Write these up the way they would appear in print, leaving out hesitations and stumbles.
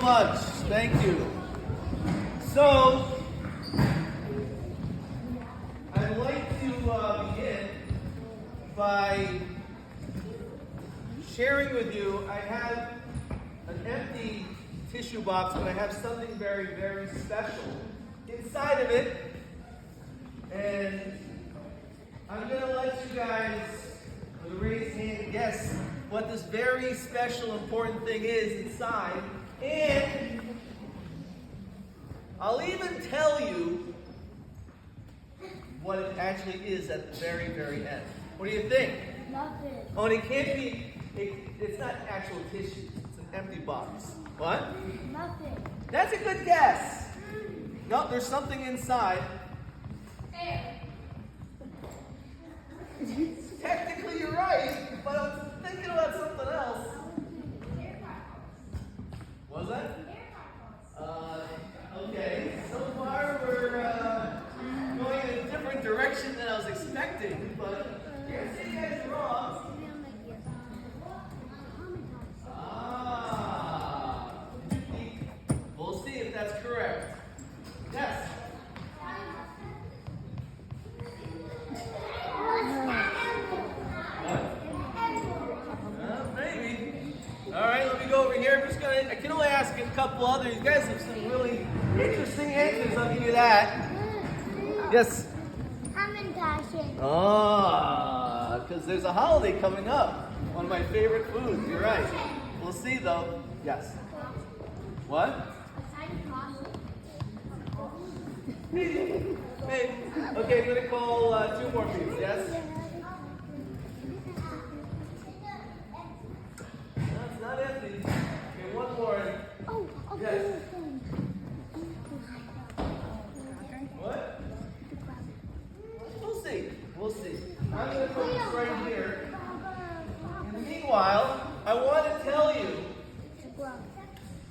much. Thank you. So, I'd like to begin by sharing with you. I have an empty tissue box, but I have something very, very special inside of it. And I'm going to let you guys, with a raised hand, guess what this very special, important thing is inside. And I'll even tell you what it actually is at the very, very end. What do you think? Nothing. Oh, and it can't be, it's not actual tissue. It's an empty box. What? Nothing. That's a good guess. No, there's something inside. Air. Technically, you're right, but I'm thinking about something else. What was that? Okay. So far, we're going in a different direction than I was expecting, but I can't say you guys are wrong. We'll see if that's correct. Yes. Maybe. All right, let me go over here. I can only ask a couple others. You guys have some really interesting answers. I'll give you that. Yes. Because there's a holiday coming up. One of my favorite foods. You're right. We'll see, though. Yes. What? Maybe. Okay, I'm going to call two more people. Yes? No, it's not empty. Okay, one more. Yes. What? We'll see. We'll see. I'm going to put this right here. And meanwhile, I want to tell you,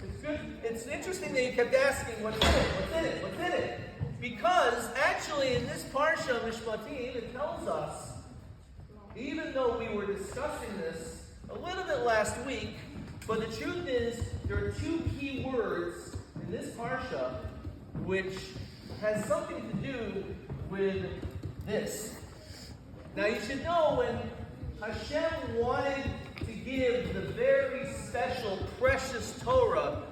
it's good. It's interesting that you kept asking, what's in it? What's in it? What's in it? Because actually in this Parshat, Mishpatim, it tells us, even though we were discussing this a little bit last week, but the truth is, there are two key words in this Parshat which has something to do with this. Now you should know when Hashem wanted to give the very special, precious Torah,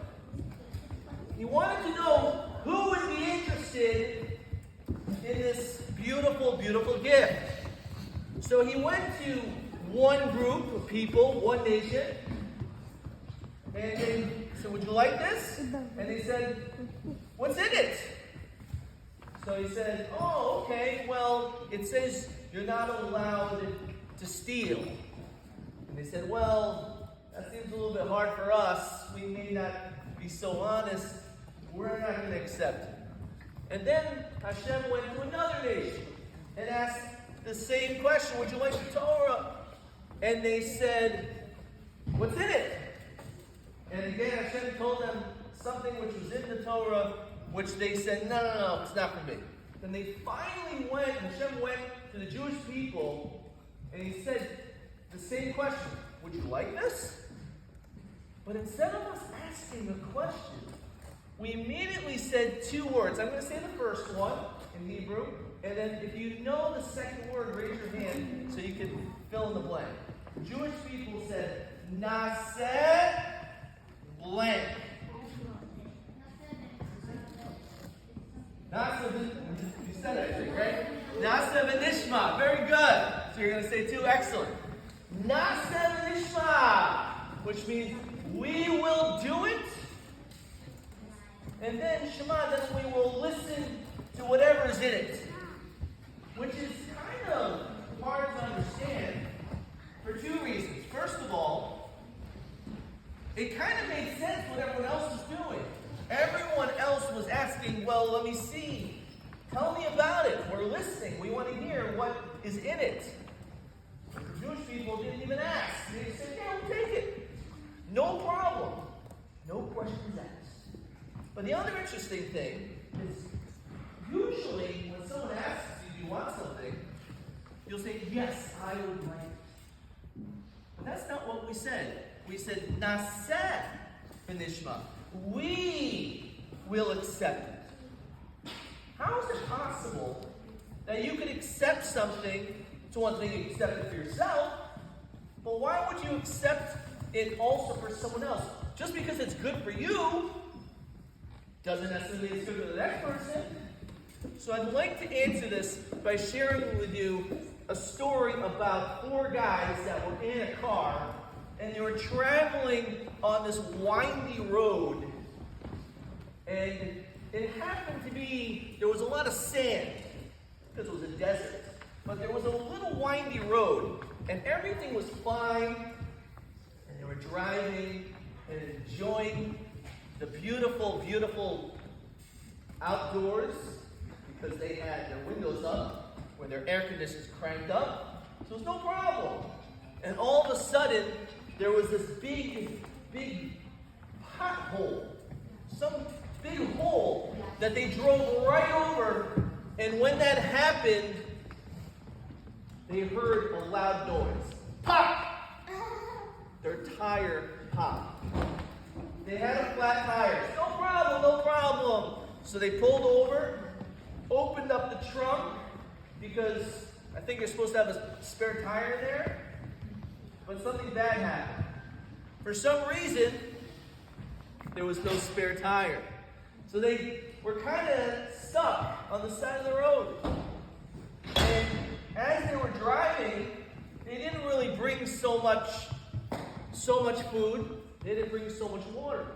He wanted to know who would be interested in this beautiful, beautiful gift. So He went to one group of people, one nation, and they said, would you like this? And they said, what's in it? So He said, oh, okay, well, it says you're not allowed to steal. And they said, well, that seems a little bit hard for us. We may not be so honest. We're not going to accept it. And then Hashem went to another nation and asked the same question, would you like the Torah? And they said, what's in it? And again, Hashem told them something which was in the Torah, which they said, no, it's not for me. Then they finally went, Hashem went to the Jewish people, and He said the same question, would you like this? But instead of us asking the question, we immediately said two words. I'm going to say the first one in Hebrew, and then if you know the second word, raise your hand so you can fill in the blank. The Jewish people said, Naseh blank. You said it, I think, right? Naseh v'nishma. Very good. So you're going to say two. Excellent. Naseh v'nishma, which means we will do it. And then Shema, then we will listen to whatever's in it. Which is kind of hard to understand for two reasons. First of all, it kind of made sense what everyone else was doing. Everyone else was asking, well, let me see. Tell me about it. We're listening. We want to hear what is in it. But the Jewish people didn't even ask. They said, yeah, we'll take it. No problem. No questions asked. But the other interesting thing is, usually when someone asks you, do you want something? You'll say, yes, I would like it. But that's not what we said. We said, Naseh v'nishma. we will accept it. How is it possible that you could accept something? It's one thing you accept it for yourself, but why would you accept it also for someone else? Just because it's good for you doesn't necessarily mean it's good for the next person. So I'd like to answer this by sharing with you a story about 4 guys that were in a car, and they were traveling on this windy road. And it happened to be, there was a lot of sand, because it was a desert. But there was a little windy road, and everything was fine, and they were driving and enjoying the beautiful, beautiful outdoors, because they had their windows up, where their air conditioners cranked up, so it was no problem. And all of a sudden, there was this big, big pothole, some big hole that they drove right over, and when that happened, they heard a loud noise. Pop! Their tire popped. They had a flat tire. No problem, no problem. So they pulled over, opened up the trunk, because I think you're supposed to have a spare tire in there, but something bad happened. For some reason, there was no spare tire. So they were kind of stuck on the side of the road. And as they were driving, they didn't really bring so much food. They didn't bring so much water.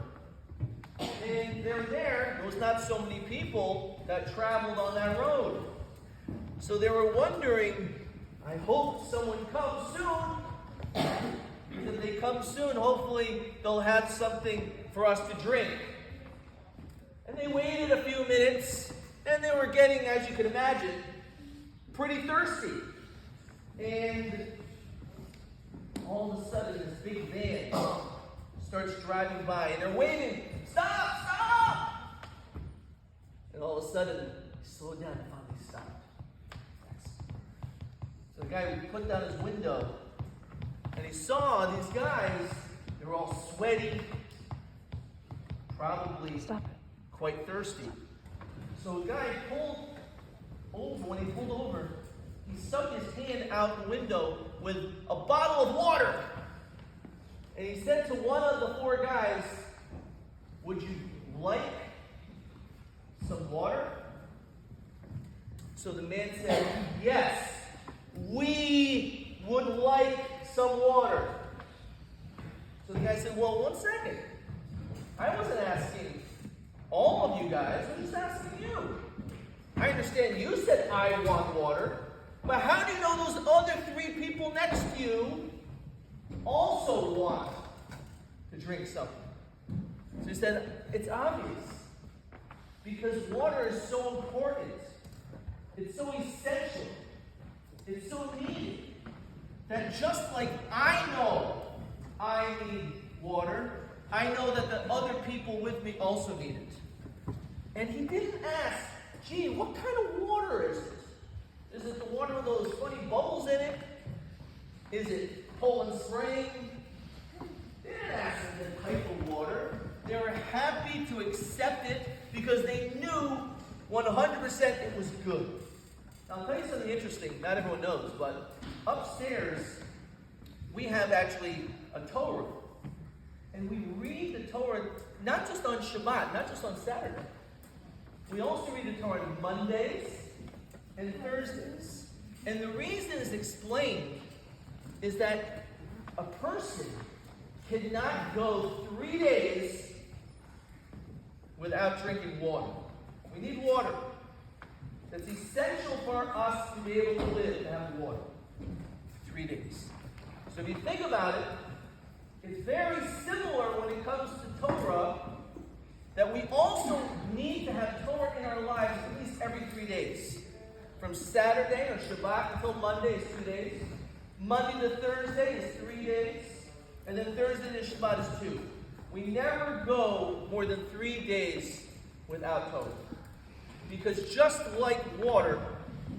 And there was not so many people that traveled on that road. So they were wondering, I hope someone comes soon. Because if they come soon, hopefully they'll have something for us to drink. And they waited a few minutes, and they were getting, as you can imagine, pretty thirsty. And all of a sudden, this big van starts driving by, and they're waiting. Stop! Stop! And all of a sudden, he slowed down and finally stopped. So the guy put down his window, and he saw these guys. They were all sweaty, probably quite thirsty. So the guy pulled over. When he pulled over, he stuck his hand out the window with a bottle of water. And he said to one of the 4 guys, "Would you like some water?" So the man said, "Yes, we would like some water." So the guy said, "Well, 1 second. I wasn't asking all of you guys. I'm just asking you. I understand you said I want water, but how do you know those other 3 people next to you also want to drink something?" So he said, "It's obvious. Because water is so important. It's so essential. It's so needed. That just like I know I need water, I know that the other people with me also need it." And he didn't ask, "Gee, what kind of water is it? Is it the water with those funny bubbles in it? Is it Poland Spring?" They didn't ask him the type of water. They were happy to accept it because they knew 100% it was good. Now, I'll tell you something interesting. Not everyone knows, but upstairs we have actually a Torah. And we read the Torah not just on Shabbat, not just on Saturday. We also read the Torah on Mondays and Thursdays. And the reason is explained is that a person cannot go 3 days without drinking water. We need water. It's essential for us to be able to live, to have water. 3 days. So if you think about it, it's very similar when it comes to Torah, that we also need to have Torah in our lives at least every 3 days. From Saturday or Shabbat until Monday is 2 days. Monday to Thursday is 3 days. And then Thursday to Shabbat is 2. We never go more than 3 days without Torah. Because just like water,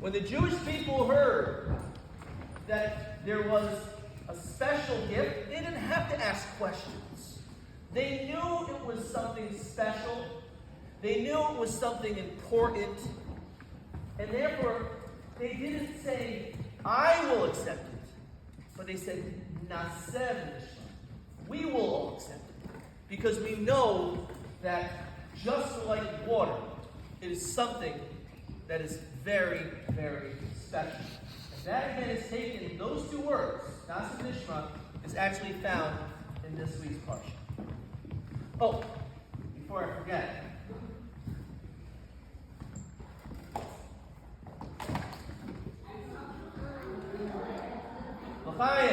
when the Jewish people heard that there was a special gift, they didn't have to ask questions. They knew it was something special. They knew it was something important. And therefore, they didn't say, I will accept it. But they said, Naseh v'nishma. We will all accept it. Because we know that just like water, it is something that is very, very special. And that again is taken, those two words, Naseh v'nishma, is actually found in this week's Parshat. Oh, before I forget, L'chaim,